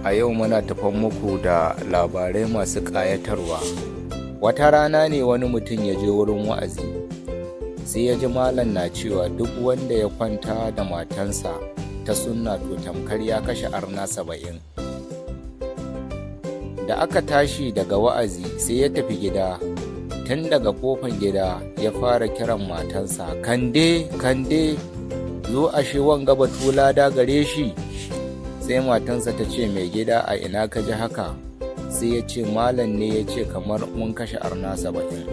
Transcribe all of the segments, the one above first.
A yau muna tafan muku da labarai masu ƙayatarwa. Wata rana ne wani mutum ya je wurin wa'azi, sai ya ji malam na cewa duk wanda ya kwanta da matansa ta sunna to tamkar ya kashe arna 70. Da aka tashi daga wa'azi sai ya tafi gida, tun daga kofar gida ya fara kiran matansa, kande kande zo ashe wanga batula da gare shi. Sai matansa ta ce, mai gida a ina ka ji haka? Sai ya ce, malam ne ya ce kamar mun kashe arna 70.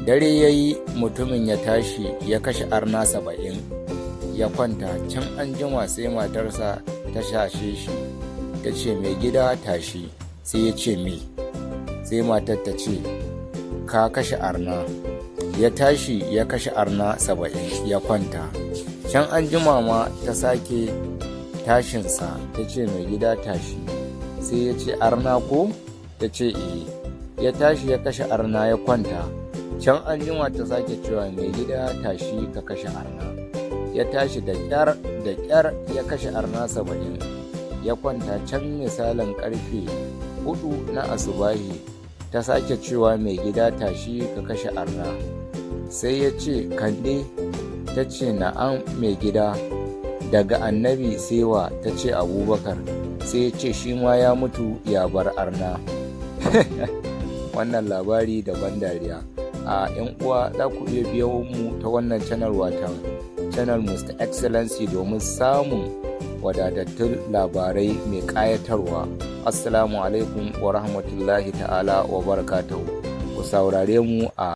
Dare ya yi, mutumin ya tashi ya kashe arna 70 ya kwanta. Can an jima sai matarsa ta shashe shi ta ce, mai gida tashi. Sai ya ce, me? Sai matar ta ce, ka kashe arna. Ya tashi ya kashe arna 70 ya kwanta. Can an jima ma ta sake tashinsa ta ce, mai gida tashi. Sai ya ce, arna ko? Ta ce, ya tashi ya kashe arna ya kwanta. Can an jima ta sake cewa, mai gida tashi ka kashe arna. Ya tashi da ƙyar ya kashe arna 70 ya kwanta. Can misalin ƙarfe 4 na asubahi ta sake cewa, mai gida tashi ka kashe arna. Sai ya ce, kande? Ta ce, na'am mai gida. Daga annabi sewa? Ta ce, abubakar. Sai ya ce, shi ma ya mutu ya bar arna. Wannan labari daban dariya. A yan uwa, za ku iya biyo mu ta wannan channel, watan channel Mr. Excellency, domin samun wadatattun labarai mai ƙayatarwa. Assalamu alaikum wa rahmatullahi ta'ala wa barakatuhu. Ku saurare mu a